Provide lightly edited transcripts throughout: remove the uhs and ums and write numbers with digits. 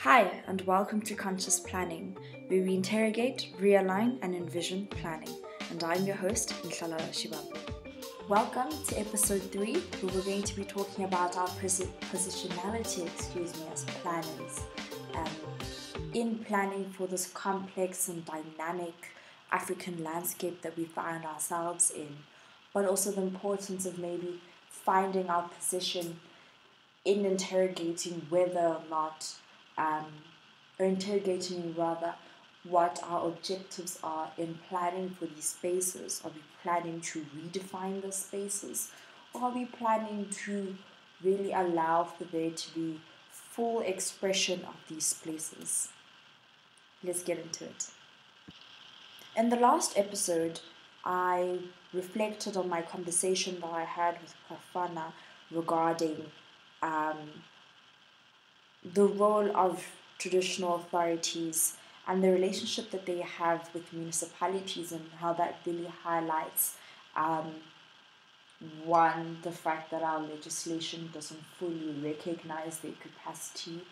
Hi, and welcome to Conscious Planning, where we interrogate, realign, and envision planning. And I'm your host, Nhlala Shibam. Welcome to episode 3, where we're going to be talking about our positionality, as planners. In planning for this complex and dynamic African landscape that we find ourselves in, but also the importance of maybe finding our position in interrogating whether or not, or interrogating rather, what our objectives are in planning for these spaces. Are we planning to redefine the spaces? Or are we planning to really allow for there to be full expression of these places? Let's get into it. In the last episode, I reflected on my conversation that I had with Profana regarding the role of traditional authorities and the relationship that they have with municipalities, and how that really highlights one, the fact that our legislation doesn't fully recognize their capacity,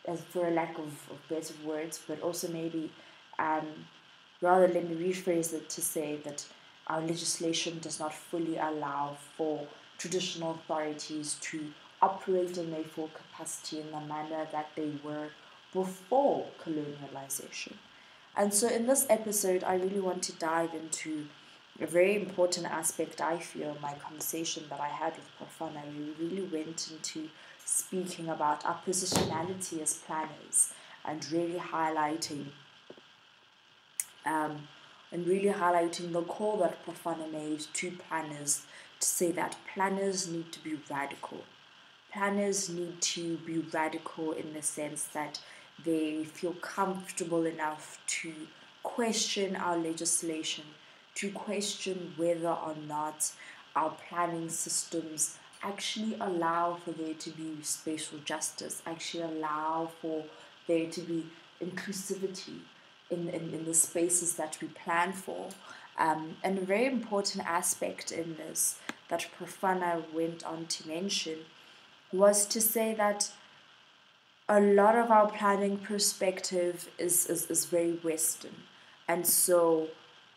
as for a lack of better words, but also maybe rather, let me rephrase it to say that our legislation does not fully allow for traditional authorities to operate in their full capacity in the manner that they were before colonialization. And so in this episode, I really want to dive into a very important aspect, I feel, my conversation that I had with Profana. We really went into speaking about our positionality as planners and really highlighting the call that Profana made to planners to say that planners need to be radical. Planners need to be radical in the sense that they feel comfortable enough to question our legislation, to question whether or not our planning systems actually allow for there to be spatial justice, actually allow for there to be inclusivity in the spaces that we plan for. And a very important aspect in this that Profana went on to mention was to say that a lot of our planning perspective is very Western. And so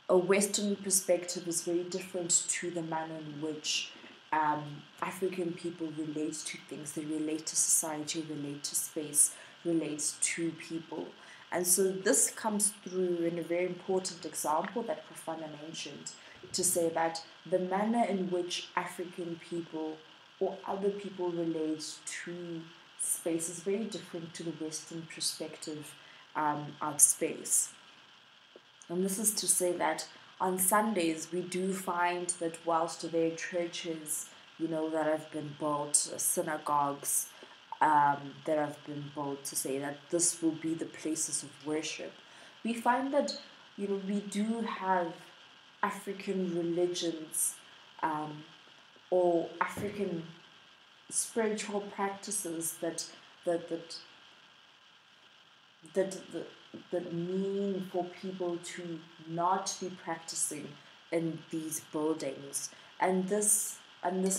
a Western perspective is very different to the manner in which African people relate to things. They relate to society, relate to space, relate to people. And so this comes through in a very important example that Profana mentioned, to say that the manner in which African people or other people relate to space is very different to the Western perspective of space. And this is to say that on Sundays we do find that whilst there are churches, that have been built, synagogues that have been built to say that this will be the places of worship, we find that, we do have African religions or African spiritual practices that mean for people to not be practicing in these buildings, and this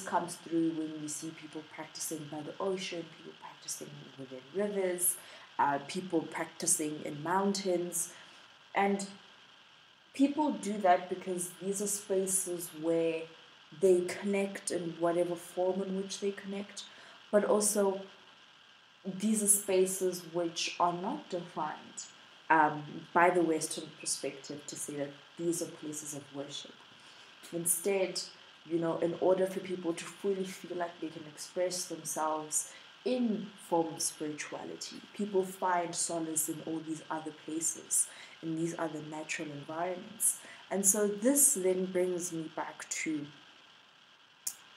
comes through when we see people practicing by the ocean, people practicing within rivers, people practicing in mountains, and people do that because these are spaces where they connect in whatever form in which they connect, but also these are spaces which are not defined by the Western perspective to say that these are places of worship. Instead, in order for people to fully feel like they can express themselves in form of spirituality, people find solace in all these other places, in these other natural environments. And so this then brings me back to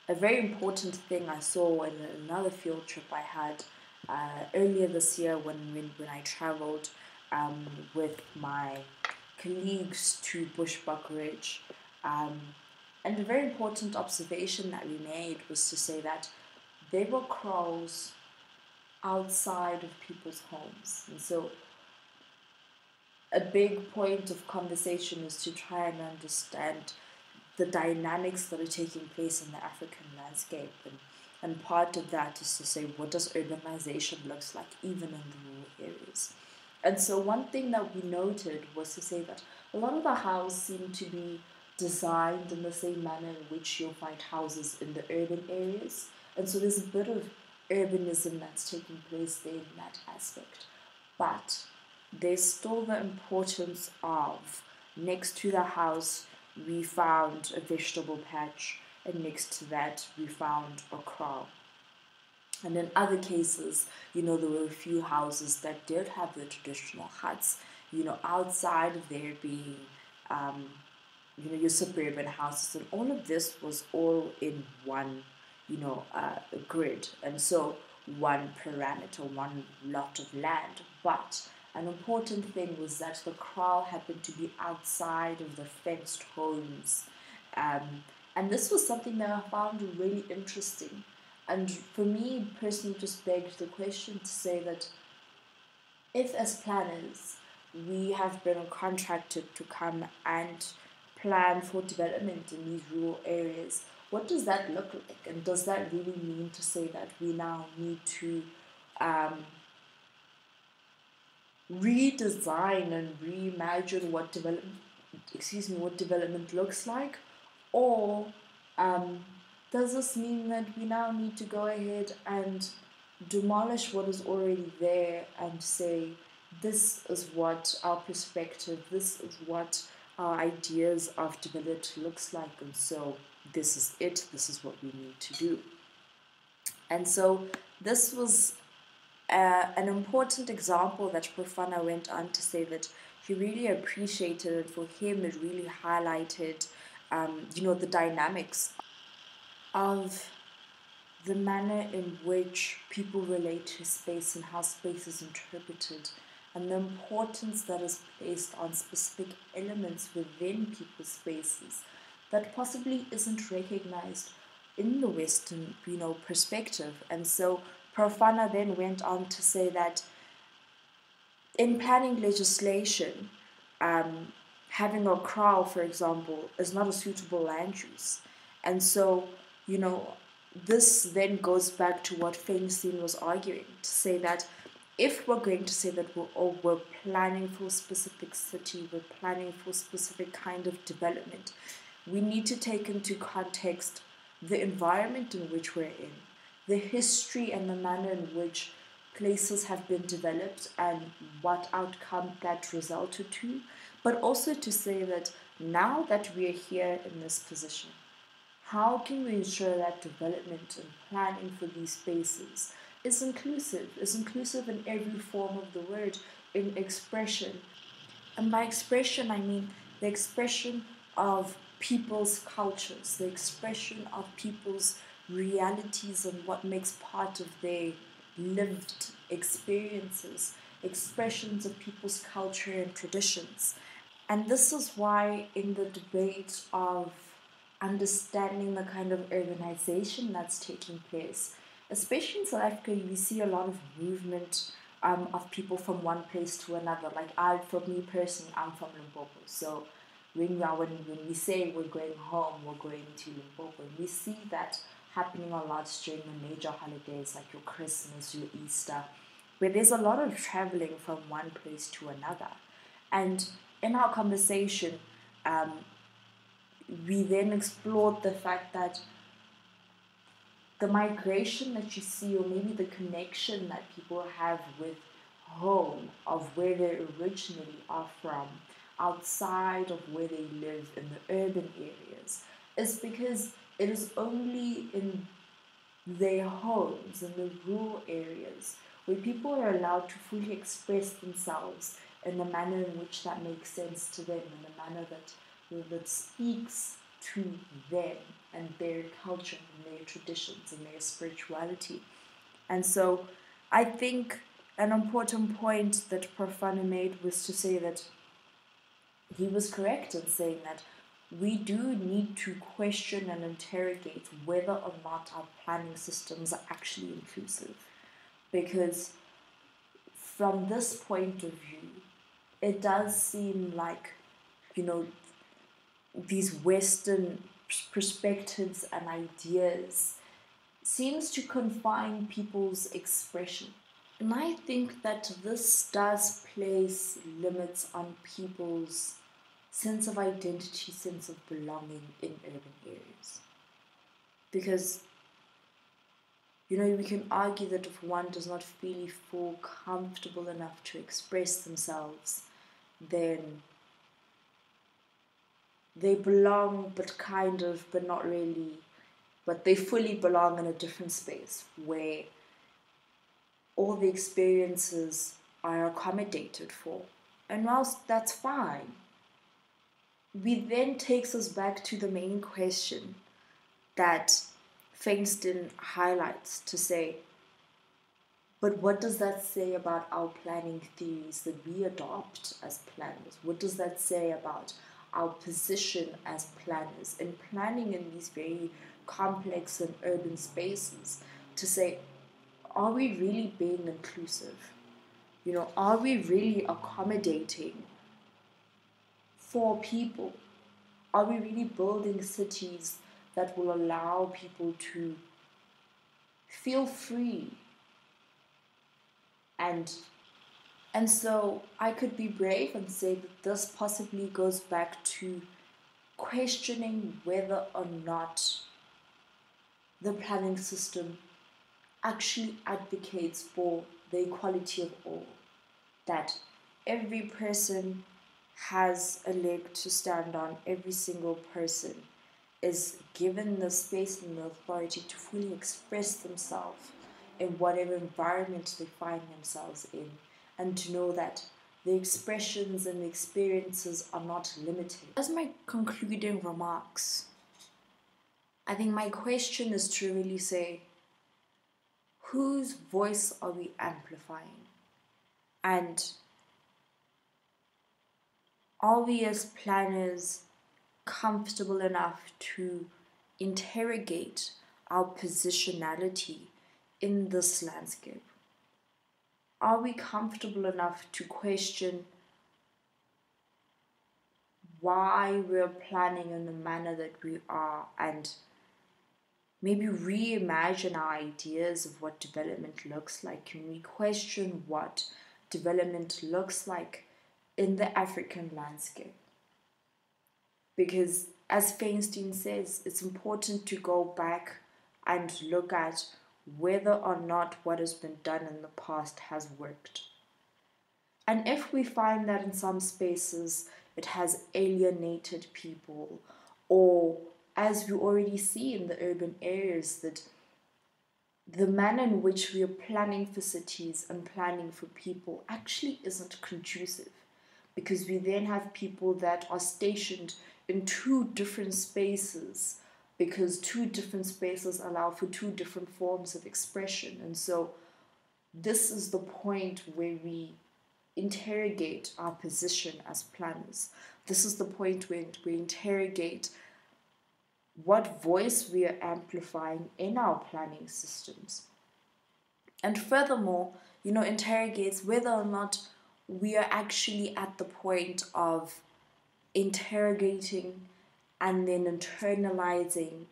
a very important thing I saw in another field trip I had earlier this year when I traveled with my colleagues to Bushbuckridge. And a very important observation that we made was to say that there were kraals outside of people's homes. And so a big point of conversation is to try and understand the dynamics that are taking place in the African landscape, and And part of that is to say, what does urbanization looks like even in the rural areas? And so one thing that we noted was to say that a lot of the houses seem to be designed in the same manner in which you'll find houses in the urban areas. And so there's a bit of urbanism that's taking place there in that aspect. But there's still the importance of, next to the house, we found a vegetable patch, and next to that, we found a kraal. And in other cases, there were a few houses that did have the traditional huts, outside of there being, your suburban houses. And all of this was all in one, grid. And so one parameter, one lot of land. But an important thing was that the kraal happened to be outside of the fenced homes. And this was something that I found really interesting. And for me personally, just begged the question to say that if, as planners, we have been contracted to come and plan for development in these rural areas, what does that look like? And does that really mean to say that we now need to redesign and reimagine what development looks like? Or does this mean that we now need to go ahead and demolish what is already there and say, this is what our perspective, this is what our ideas of development looks like, and so this is it, this is what we need to do. And so this was an important example that Profana went on to say that he really appreciated it. For him, it really highlighted, the dynamics of the manner in which people relate to space and how space is interpreted, and the importance that is placed on specific elements within people's spaces that possibly isn't recognized in the Western, perspective. And so Profana then went on to say that in planning legislation, having a kraal, for example, is not a suitable land use. And so, this then goes back to what Fainstein was arguing, to say that if we're going to say that we're planning for a specific city, we're planning for a specific kind of development, we need to take into context the environment in which we're in, the history and the manner in which places have been developed and what outcome that resulted to, but also to say that now that we are here in this position, how can we ensure that development and planning for these spaces is inclusive in every form of the word, in expression. And by expression, I mean the expression of people's cultures, the expression of people's realities and what makes part of their lived experiences, expressions of people's culture and traditions. And this is why in the debate of understanding the kind of urbanization that's taking place, especially in South Africa, you see a lot of movement of people from one place to another. Like for me personally, I'm from Limpopo, so when we say we're going home, we're going to Limpopo, we see that happening a lot during the major holidays like your Christmas, your Easter, where there's a lot of traveling from one place to another. And in our conversation, we then explored the fact that the migration that you see, or maybe the connection that people have with home, of where they originally are from, outside of where they live in the urban areas, is because it is only in their homes, in the rural areas, where people are allowed to fully express themselves in the manner in which that makes sense to them, in the manner that speaks to them and their culture and their traditions and their spirituality. And so I think an important point that Profana made was to say that he was correct in saying that we do need to question and interrogate whether or not our planning systems are actually inclusive. Because from this point of view, it does seem like, these Western perspectives and ideas seems to confine people's expression. And I think that this does place limits on people's sense of identity, sense of belonging in urban areas. Because, we can argue that if one does not really feel comfortable enough to express themselves, then they belong, but not really. But they fully belong in a different space where all the experiences are accommodated for. And whilst that's fine, we then takes us back to the main question that Fainstein highlights to say, but what does that say about our planning theories that we adopt as planners? What does that say about our position as planners in planning in these very complex and urban spaces? To say, are we really being inclusive? Are we really accommodating for people? Are we really building cities that will allow people to feel free? And so I could be brave and say that this possibly goes back to questioning whether or not the planning system actually advocates for the equality of all. That every person has a leg to stand on, every single person is given the space and the authority to fully express themselves in whatever environment they find themselves in, and to know that the expressions and the experiences are not limited. As my concluding remarks, I think my question is to really say, whose voice are we amplifying? And are we as planners comfortable enough to interrogate our positionality in this landscape? Are we comfortable enough to question why we're planning in the manner that we are, and maybe reimagine our ideas of what development looks like? Can we question what development looks like in the African landscape? Because as Fainstein says, it's important to go back and look at whether or not what has been done in the past has worked. And if we find that in some spaces it has alienated people, or as we already see in the urban areas, that the manner in which we are planning for cities and planning for people actually isn't conducive, because we then have people that are stationed in two different spaces, because two different spaces allow for two different forms of expression. And so this is the point where we interrogate our position as planners. This is the point where we interrogate what voice we are amplifying in our planning systems. And furthermore, interrogates whether or not we are actually at the point of interrogating and then internalizing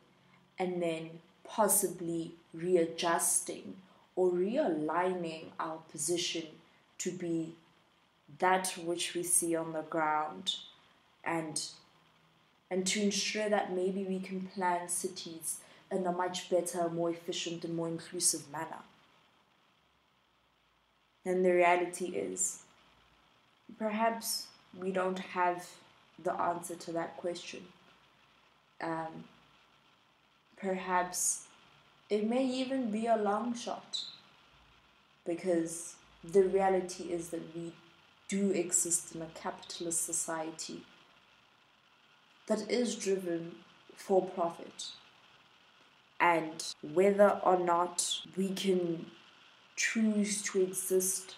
and then possibly readjusting or realigning our position to be that which we see on the ground, and to ensure that maybe we can plan cities in a much better, more efficient and more inclusive manner. And the reality is, perhaps we don't have the answer to that question. Perhaps it may even be a long shot, because the reality is that we do exist in a capitalist society that is driven for profit. And whether or not we can choose to exist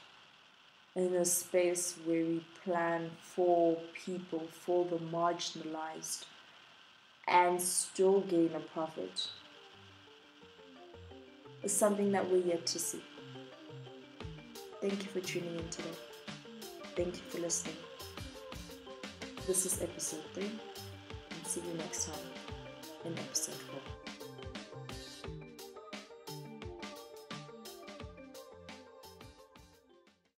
in a space where we plan for people, for the marginalized, and still gain a profit, is something that we're yet to see. Thank you for tuning in today. Thank you for listening. This is episode 3, and see you next time in episode 4.